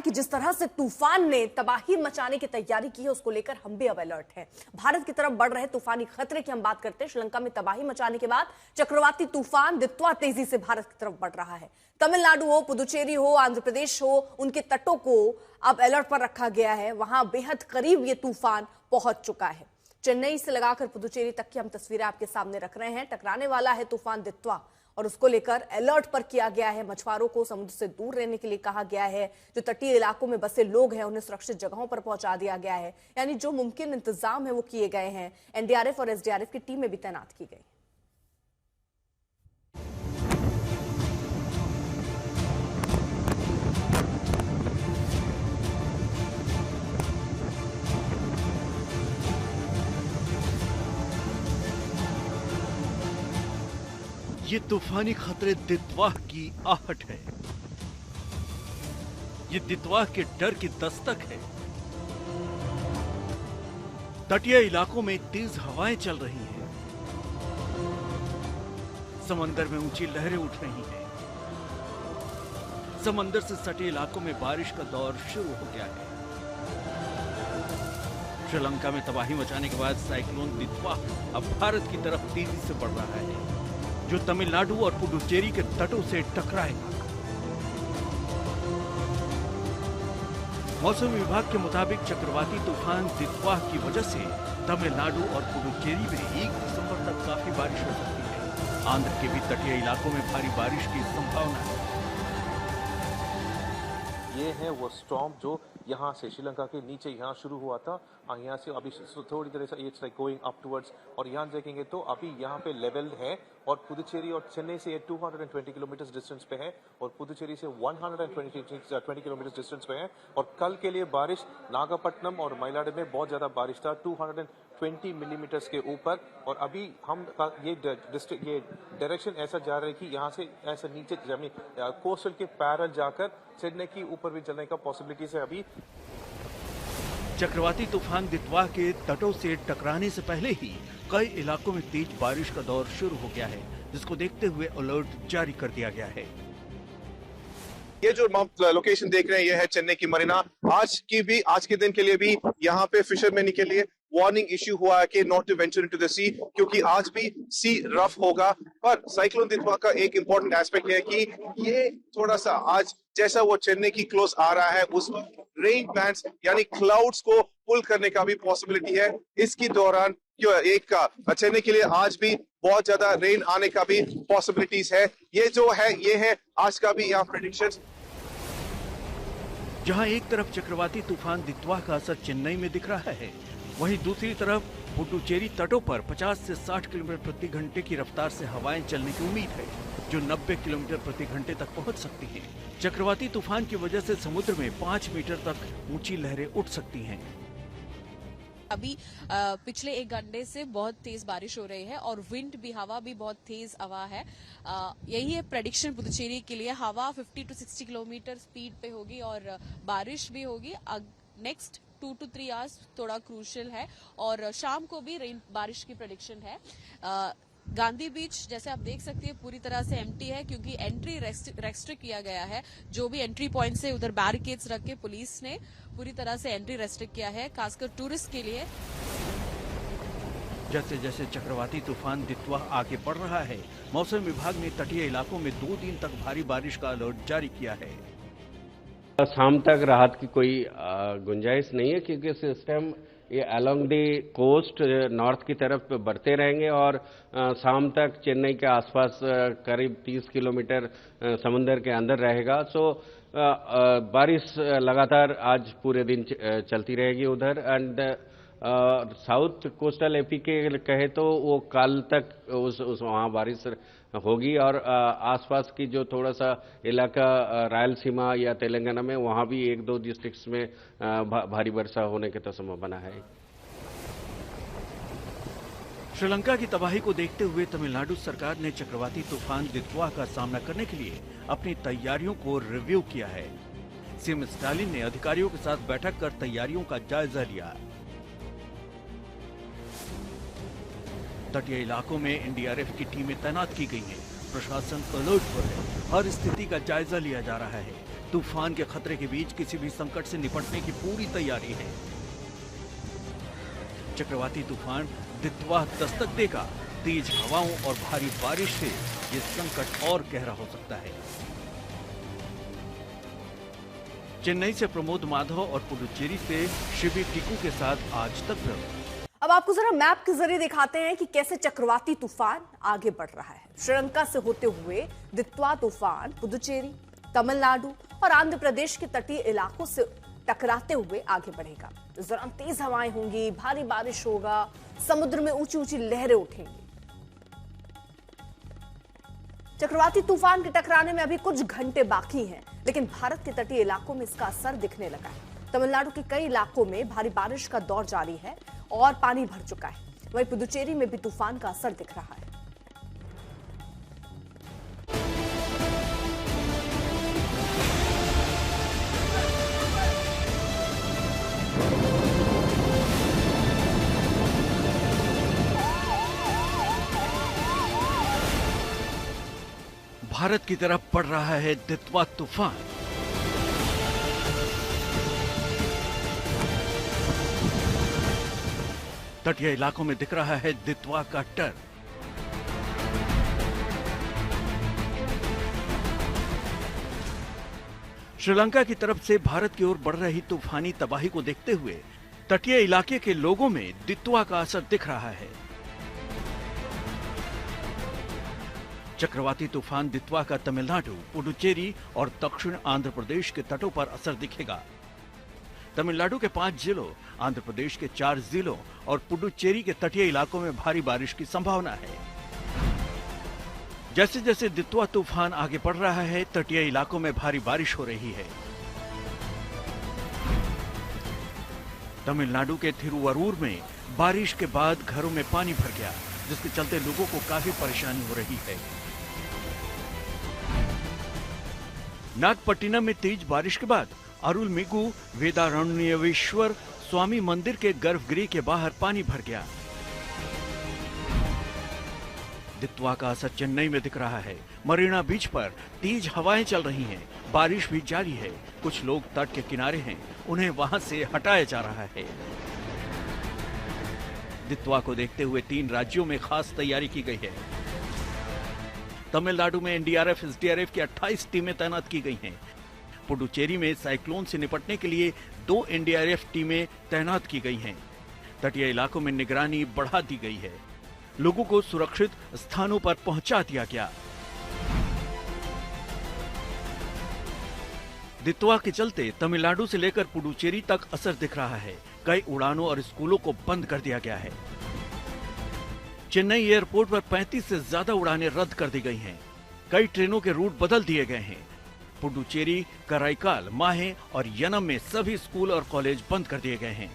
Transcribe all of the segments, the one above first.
कि जिस तरह से तूफान ने तबाही मचाने की तैयारी की है उसको लेकर हम भी अब अलर्ट हैं। भारत की तरफ बढ़ रहे तूफानी खतरे की हम बात करते हैं। श्रीलंका में तबाही मचाने के बाद चक्रवाती तूफान दित्वा तेजी से भारत की तरफ बढ़ रहा है। तमिलनाडु हो, पुदुचेरी हो, आंध्र प्रदेश हो, उनके तटों को अब अलर्ट पर रखा गया है। वहां बेहद करीब ये तूफान पहुंच चुका है। चेन्नई से लगाकर पुदुचेरी तक की हम तस्वीरें आपके सामने रख रहे हैं। टकराने वाला है तूफान दित्वा और उसको लेकर अलर्ट पर किया गया है। मछुआरों को समुद्र से दूर रहने के लिए कहा गया है। जो तटीय इलाकों में बसे लोग हैं उन्हें सुरक्षित जगहों पर पहुंचा दिया गया है। यानी जो मुमकिन इंतजाम है वो किए गए हैं। एनडीआरएफ और एसडीआरएफ की टीमें भी तैनात की गई। ये तूफानी खतरे दित्वा की आहट है। ये दित्वा के डर की दस्तक है। तटीय इलाकों में तेज हवाएं चल रही हैं। समंदर में ऊंची लहरें उठ रही हैं। समंदर से सटे इलाकों में बारिश का दौर शुरू हो गया है। श्रीलंका में तबाही मचाने के बाद साइक्लोन दित्वा अब भारत की तरफ तेजी से बढ़ रहा है, जो तमिलनाडु और पुडुचेरी के तटों से टकराएगा। मौसम विभाग के मुताबिक चक्रवाती तूफान दित्वा की वजह से तमिलनाडु और पुडुचेरी में 1 दिसंबर तक काफी बारिश हो सकती है। आंध्र के भी तटीय इलाकों में भारी बारिश की संभावना है। ये है वो स्टॉर्म जो यहाँ से श्रीलंका के नीचे यहाँ शुरू हुआ था। यहाँ से अभी थोड़ी देर से it's like going up towards, और यहाँ देखेंगे तो अभी यहाँ पे लेवल है और पुदुचेरी और चेन्नई से ये 220 किलोमीटर डिस्टेंस पे है और पुदुचेरी से 120 किलोमीटर डिस्टेंस पे है। और कल के लिए बारिश नागपट्टनम और मयिलाडुथुरै में बहुत ज्यादा बारिश था, 220 मिलीमीटर्स के ऊपर। और अभी हम ये डायरेक्शन ऐसा जा रहा है कि यहाँ से ऐसा नीचे जमीन कोस्टल के पैरेलल जाकर चेन्नई के ऊपर भी चलने का पॉसिबिलिटीज है। अभी चक्रवाती तूफान दित्वा के तटों से टकराने से पहले ही कई इलाकों में तेज बारिश का दौर शुरू हो गया है, जिसको देखते हुए अलर्ट जारी कर दिया गया है। ये जो लोकेशन देख रहे हैं ये है चेन्नई की मरीना। आज के दिन के लिए भी यहाँ पे फिशरमैन के लिए वार्निंग इश्यू हुआ है कि not to venture into the sea, क्योंकि आज भी सी रफ होगा। पर साइक्लोन दित्वा का एक इंपॉर्टेंट एस्पेक्ट है कि ये थोड़ा सा आज जैसा वो चेन्नई की क्लोज आ रहा है उस रेन बैंड्स यानी क्लाउड्स को पुल करने का भी पॉसिबिलिटी है। इसके दौरान चेन्नई के लिए आज भी बहुत ज्यादा रेन आने का भी पॉसिबिलिटीज है। ये है आज का भी यहाँ प्रेडिक्शन। जहां एक तरफ चक्रवाती तूफान दित्वा का असर चेन्नई में दिख रहा है, वहीं दूसरी तरफ पुडुचेरी तटों पर 50 से 60 किलोमीटर प्रति घंटे की रफ्तार से हवाएं चलने की उम्मीद है, जो 90 किलोमीटर प्रति घंटे तक पहुंच सकती हैं। चक्रवाती तूफान की वजह से समुद्र में 5 मीटर तक ऊंची लहरें उठ सकती हैं। अभी पिछले 1 घंटे से बहुत तेज बारिश हो रही है और हवा भी बहुत तेज हवा है। यही है प्रेडिक्शन पुदुचेरी के लिए। हवा 50 to 60 किलोमीटर स्पीड पे होगी और बारिश भी होगी। नेक्स्ट 2 to 3 आवर्स थोड़ा क्रूशियल है और शाम को भी बारिश की प्रेडिक्शन है। गांधी बीच जैसे आप देख सकते हैं पूरी तरह से एम्प्टी है, क्योंकि एंट्री रेस्ट्रिक्ट किया गया है। जो भी एंट्री पॉइंट से उधर बैरिकेड्स रख के पुलिस ने पूरी तरह से एंट्री रेस्ट्रिक्ट किया है, खासकर टूरिस्ट के लिए। जैसे जैसे चक्रवाती तूफान दित्वा आगे बढ़ रहा है, मौसम विभाग ने तटीय इलाकों में 2 दिन तक भारी बारिश का अलर्ट जारी किया है। शाम तक राहत की कोई गुंजाइश नहीं है, क्योंकि सिस्टम ये अलोंग दी कोस्ट नॉर्थ की तरफ बढ़ते रहेंगे और शाम तक चेन्नई के आसपास करीब 30 किलोमीटर समुंदर के अंदर रहेगा। सो बारिश लगातार आज पूरे दिन चलती रहेगी उधर। एंड साउथ कोस्टल एपी के कहे तो वो कल तक वहाँ बारिश होगी और आसपास की जो थोड़ा सा इलाका रायलसीमा या तेलंगाना में वहाँ भी 1-2 डिस्ट्रिक्ट्स में भारी वर्षा होने की तो संभावना है। श्रीलंका की तबाही को देखते हुए तमिलनाडु सरकार ने चक्रवाती तूफान दित्वा का सामना करने के लिए अपनी तैयारियों को रिव्यू किया है। सीएम स्टालिन ने अधिकारियों के साथ बैठक कर तैयारियों का जायजा लिया। तटीय इलाकों में एनडीआरएफ की टीमें तैनात की गई हैं। प्रशासन अलर्ट पर है। हर स्थिति का जायजा लिया जा रहा है। तूफान के खतरे के बीच किसी भी संकट से निपटने की पूरी तैयारी है। चक्रवाती तूफान दित्वा दस्तक देगा। तेज हवाओं और भारी बारिश से ये संकट और गहरा हो सकता है। चेन्नई से प्रमोद माधव और पुडुचेरी से शिबी टिकू के साथ आज तक ब्यूरो। अब आपको जरा मैप के जरिए दिखाते हैं कि कैसे चक्रवाती तूफान आगे बढ़ रहा है। श्रीलंका से होते हुए दित्वा तूफान पुदुचेरी, तमिलनाडु और आंध्र प्रदेश के तटीय इलाकों से टकराते हुए आगे बढ़ेगा। इस दौरान तेज हवाएं होंगी, भारी बारिश होगा, समुद्र में ऊंची ऊंची लहरें उठेंगी। चक्रवाती तूफान के टकराने में अभी कुछ घंटे बाकी हैं, लेकिन भारत के तटीय इलाकों में इसका असर दिखने लगा है। तमिलनाडु के कई इलाकों में भारी बारिश का दौर जारी है और पानी भर चुका है। वहीं पुदुचेरी में भी तूफान का असर दिख रहा है। भारत की तरफ बढ़ रहा है दित्वा तूफान। तटीय इलाकों में दिख रहा है दित्वा का डर। श्रीलंका की तरफ से भारत की ओर बढ़ रही तूफानी तबाही को देखते हुए तटीय इलाके के लोगों में दित्वा का असर दिख रहा है। चक्रवाती तूफान दित्वा का तमिलनाडु, पुडुचेरी और दक्षिण आंध्र प्रदेश के तटों पर असर दिखेगा। तमिलनाडु के 5 जिलों, आंध्र प्रदेश के 4 जिलों और पुडुचेरी के तटीय इलाकों में भारी बारिश की संभावना है। जैसे जैसे दित्वा तूफान आगे बढ़ रहा है, तटीय इलाकों में भारी बारिश हो रही है। तमिलनाडु के थिरुवरूर में बारिश के बाद घरों में पानी भर गया, जिसके चलते लोगों को काफी परेशानी हो रही है। नागपट्टिनम में तेज बारिश के बाद अरुलमिगु वेदारण्येश्वर स्वामी मंदिर के गर्भगृह के बाहर पानी भर गया। दित्वा का असर चेन्नई में दिख रहा है। मरीना बीच पर तेज हवाएं चल रही हैं, बारिश भी जारी है। कुछ लोग तट के किनारे हैं, उन्हें वहां से हटाया जा रहा है। दित्वा को देखते हुए 3 राज्यों में खास तैयारी की गई है। तमिलनाडु में एनडीआरएफ, एसडीआरएफ की 28 टीमें तैनात की गई हैं। पुडुचेरी में साइक्लोन से निपटने के लिए 2 एनडीआरएफ टीमें तैनात की गई हैं। तटीय इलाकों में निगरानी बढ़ा दी गई है। लोगों को सुरक्षित स्थानों पर पहुंचा दिया गया। दित्वा के चलते तमिलनाडु से लेकर पुडुचेरी तक असर दिख रहा है। कई उड़ानों और स्कूलों को बंद कर दिया गया है। चेन्नई एयरपोर्ट पर 35 से ज्यादा उड़ानें रद्द कर दी गई हैं। कई ट्रेनों के रूट बदल दिए गए हैं। पुडुचेरी, कराईकाल, माहे और यनम में सभी स्कूल और कॉलेज बंद कर दिए गए हैं।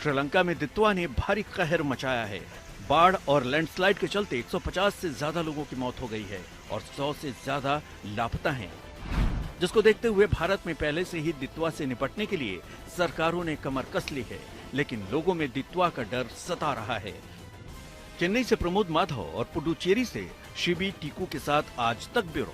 श्रीलंका में दित्वा ने भारी कहर मचाया है। बाढ़ और लैंडस्लाइड के चलते 150 से ज्यादा लोगों की मौत हो गई है और 100 से ज्यादा लापता हैं, जिसको देखते हुए भारत में पहले से ही दित्वा से निपटने के लिए सरकारों ने कमर कस ली है, लेकिन लोगों में दित्वा का डर सता रहा है। चेन्नई से प्रमोद माधव और पुडुचेरी से शिबी टिकू के साथ आज तक ब्यूरो।